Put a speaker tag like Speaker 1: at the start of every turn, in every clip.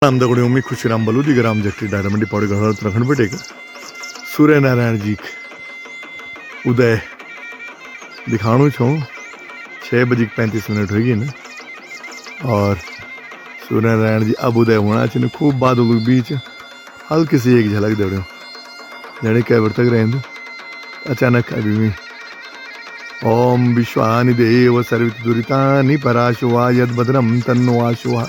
Speaker 1: रामदगड़ी उम्मी खुशीराम बलूदी ग्राम जट्टी डायरा मंडी पौड़ी गढ़ उत्तराखंड बेटे सूर्य नारायण जी उदय दिखाणु छो 6:35 होगी ना। और सूर्य नारायण जी अब उदय होना चाहिए। खूब बादलों के बीच हल्की सी एक झलक दे जड़े कैबर तक रहेंगे अचानक अभी ओम विश्वानि देव सर्वित दुरितानि पराशुवा यद भद्रम तन्नो आशुवा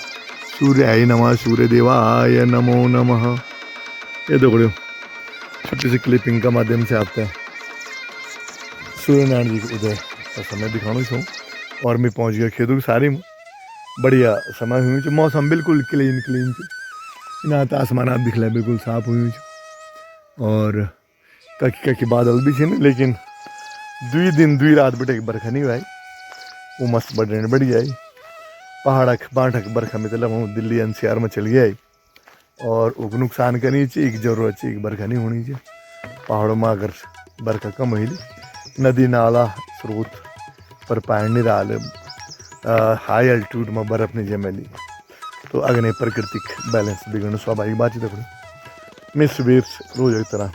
Speaker 1: सूर्याय नमः सूर्य देवाय नमो नमः। ये देखो छोटी सी क्लिपिंग का माध्यम से आपका सूर्य नारायण जी के उदय का समय दिखाना छूँ। और मैं पहुंच गया खेतों की सारी में बढ़िया समय हुई। मौसम बिल्कुल क्लीन क्लीन ना तो आसमान आप दिख रहा बिल्कुल साफ हुई। और ककी ककी बादल भी थे ना, लेकिन 2 दिन 2 रात बटे बरखा नहीं हुआ। वो मस्त बढ़िया आई पहाड़क बांटक बरखा में तलब हूँ दिल्ली NCR में चल गया। और वो नुकसान करनी चाहिए एक जरूरत चाहिए एक बरखा नहीं होनी चाहिए। पहाड़ों में अगर बरखा कम हुई नदी नाला स्रोत पर पानी रहा हाई अल्टीट्यूड में बर्फ नहीं जमेली तो अग्नि प्राकृतिक बैलेंस बिगड़ना स्वाभाविक बात है। देखो मैं सुबह रोज एक तरह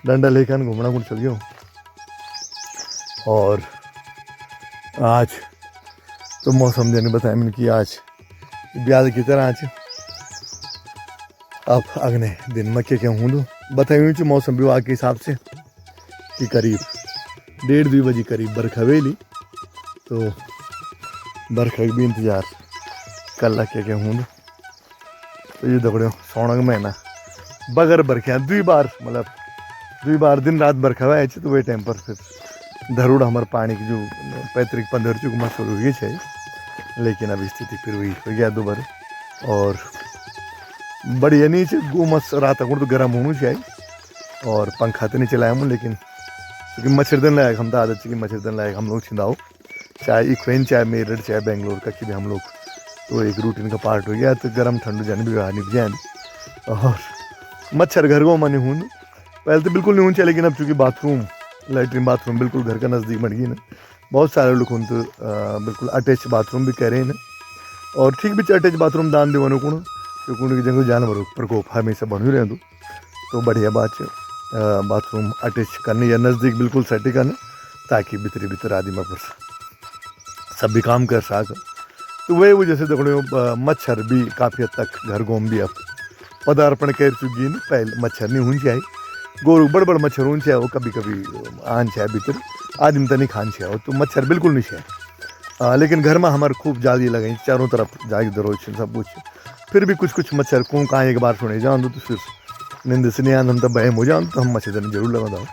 Speaker 1: डंडा लेकर घूमना कुछ चल गया। और आज तो मौसम देने बताया मैंने कि आज ब्याज की तरह आज अब अगले दिन में क्या हूँ तो बताई हुई मौसम विभाग के हिसाब से कि करीब 1:30-2 बजे करीब बरखा वेली। तो बरखा भी इंतजार कल क्या हूँ तो ये दौड़े सोना का महीना बगैर बरखा 2 बार मतलब 2 बार दिन रात बरखा हुआ है। तो वही टाइम पर फिर धरूड़ हमारे पानी की जो पैतृक पंदर चुकमा शुरू हुई है। लेकिन अब स्थिति फिर वही हो गया दोबारा। और बढ़िया नीचे गुमस रात तक तो गर्म होना चाहिए। और पंखा तो नहीं चलाया हूँ लेकिन क्योंकि मच्छरदन लायक हम तो आदत चाहिए मच्छरदन लायक हम लोग छिंदाओ चाहे इक्वेन चाहे मेरठ चाहे बेंगलोर का कि भी हम लोग तो एक रूटीन का पार्ट हो गया। तो गर्म ठंड जाने भी बाहर नहीं जाए। और मच्छर घर को मनी हूँ पहले तो बिल्कुल नहीं होना चाहिए। लेकिन अब चूँकि बाथरूम लैट्रिन बाथरूम बिल्कुल घर का नज़दीक बन गई ना। बहुत सारे लोग उन तो बिल्कुल अटैच बाथरूम भी कह रहे हैं ना। और ठीक भी अटैच बाथरूम दान देवन को क्योंकि उनके जंगल जानवर प्रकोप हमेशा बढ़ ही रहे तो बढ़िया बात है बाथरूम अटैच करने या नज़दीक बिल्कुल सेटिंग करना ताकि भीतर भीतर आदि में पर सब भी काम कर सक। तो वही वजह से देखो मच्छर भी काफ़ी हद तक घर गोम भी अब पदार्पण कर चुकी है। पहले मच्छर नहीं होनी चाहिए गोरू बड़ बड़ मच्छर होने चाहिए वो कभी कभी आन चाहिए भीतर आदमी तो नहीं खान चाहिए तो मच्छर बिल्कुल नहीं चाहिए। लेकिन घर में हमारे खूब जाली लगाई चारों तरफ जाग दरोज सब कुछ फिर भी कुछ मच्छर को कहाँ एक बार सुने जाऊँ तो फिर नींद से नहीं आन तो बहम हो जाऊँ तो हम मच्छरदानी जरूर लगा दो।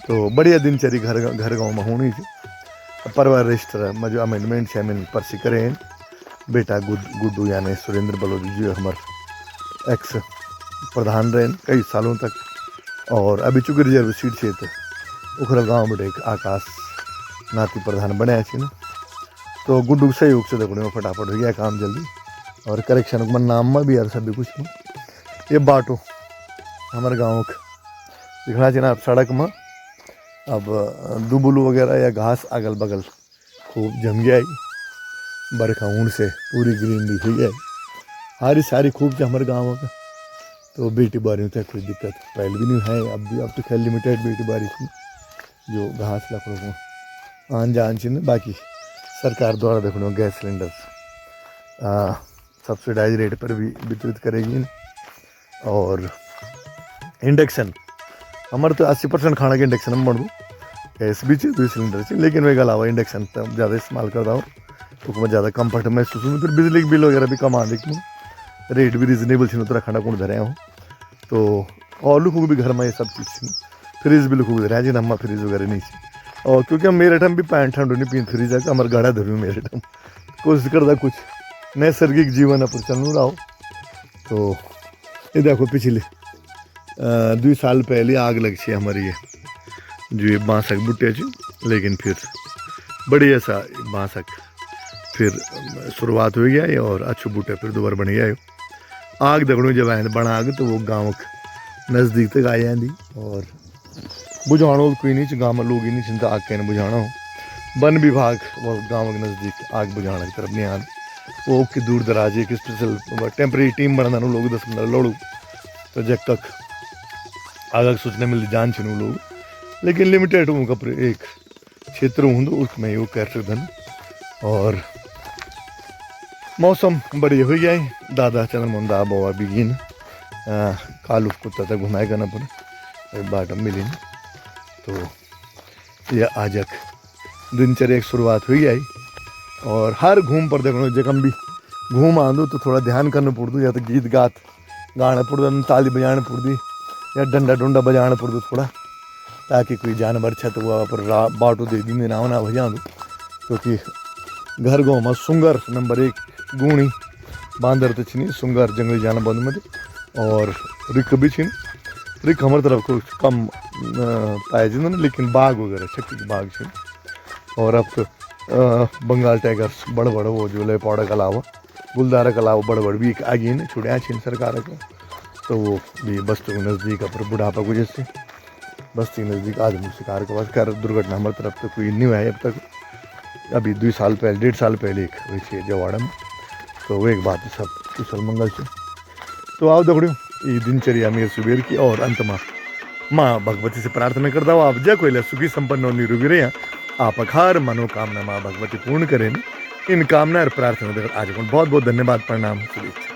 Speaker 1: तो बढ़िया दिनचर्या घर गाँव में होनी थी। परिवार रजिस्टर में जो अमेंडमेंट शैमेंट पर्ची करें बेटा गुड्डू यानी सुरेंद्र बलोदी जी हमारे एक्स प्रधान रहे कई सालों तक। और अभी चूँकि रिजर्व सीट से उखरा गाँव बटे आकाश नाती प्रधान बने ना। तो गुड्डू सहयोग से देखो फटाफट हो गया काम जल्दी। और करेक्शन मन नाम में भी यार सब कुछ नहीं। ये बाटो हमारे गाँव का दिखना चाहिए आप सड़क में अब दुबुलू वगैरह या घास अगल बगल खूब जम गया बरखा ऊँट से पूरी ग्रीनरी हुई है हारी सारी खूब से हमारे गाँव का। तो बेटी बारी तक कोई दिक्कत पहले भी नहीं है अब तो खैर लिमिटेड बेटी बारी थी जो घास लकड़ों को आन जान चाहिए। बाकी सरकार द्वारा देखो गैस सिलेंडर सब्सिडाइज रेट पर भी वितरित करेगी। और इंडक्शन हमारे तो 80% खाना के इंडक्शन में बढ़ दूँ गैस भी चाहिए 2 सिलेंडर चाहिए। लेकिन वही अलावा इंडक्शन तो ज़्यादा इस्तेमाल करता हूँ तो मैं ज़्यादा कम्फर्ट महसूस हूँ। फिर बिजली के बिल वगैरह भी कम आ देखूँ रेट भी रिजनेबल थी तो रखना कौन धरे हूँ। तो और लुक भी घर में ये सब चीज़ फ्रिज भी लुक धरे जिन हम फ्रिज वगैरह नहीं थी। और क्योंकि हम मेरठ में भी पैंट ठंड नहीं पी फ्रिज है हमारे गाड़ा धरू मेरठ में कोशिश करता कुछ नैसर्गिक जीवन पर चलू रहा हो। तो ये देखो पिछले 2 साल पहले आग लग सी हमारी ये जो ये बांसक बुट्टे लेकिन फिर बढ़िया सा बांसक फिर शुरुआत हो गया और अच्छे बूटे फिर दोबारा बन गया। आग दगड़ों जब आए बना आग तो वो गाँव के नज़दीक तक आ जाती। और बुझाणो कोई नहीं गाँव में लोग ही नहीं चिंता आग कहने बुझाना हो वन विभाग वो गाँव के नज़दीक आग बुझाने की तरफ नहीं आते। वो कि दूर दराज एक स्पेशल टेम्परेरी टीम बनना लोग 10 मिनट लड़ू तो जब तक आगे सोचने मिलती जान छिन लोग लेकिन लिमिटेड उनका एक क्षेत्र हों उसमें वो कर सकते और मौसम बढ़िया हो गया है दादा चंद्रमोहन बाबा बिगिन कालू कुत्ता तक घुमाए करना पड़े बाट मिली तो यह आज दिनचर्या की शुरुआत हुई आई और हर घूम पर देखो जखम भी घूम आंदो तो थोड़ा ध्यान करना पड़ता या तो गीत गात गाना पड़ता ताली बजाना पड़ती या डंडा डुंडा बजाना पड़ता थोड़ा ताकि कोई जानवर छत हुआ पर बाटो दे दिन ना ना भजा दो क्योंकि घर गाँव में सुंगर नंबर 1 गुणी बांदर तो छिनी सुंगर जंगली जानवर में और रिक भी छिन रिक हमारे तरफ को कम पाए जाते लेकिन बाघ वगैरह छक्की बाघ छिन और अब तो बंगाल टाइगर्स बड़ बड़ वो जो लेपाड़ा के अलावा गुलदारा के अलावा बड़ बड़ भी एक आगे ने छुड़िया छिन सरकार का तो वो भी बस्ती के नज़दीक पर बुढ़ापा को जैसे बस्ती के नज़दीक आदमी शिकार के बाद कर दुर्घटना हमारी तरफ तो कोई नहीं हुआ है अब तक अभी 2 साल पहले 1.5 साल पहले एक हुई थी जवाड़ा में तो वो एक बात सब कुशल मंगल से तो आओ दगड़ियों ये दिनचर्या मेरे सुबेर की और अंत में माँ भगवती से प्रार्थना करता हूँ आप जय कोई सुखी संपन्न और निरोगी रहे आप हर मनोकामना माँ भगवती पूर्ण करें इन कामना और प्रार्थना आज बहुत बहुत धन्यवाद प्रणाम शुभेच्छा।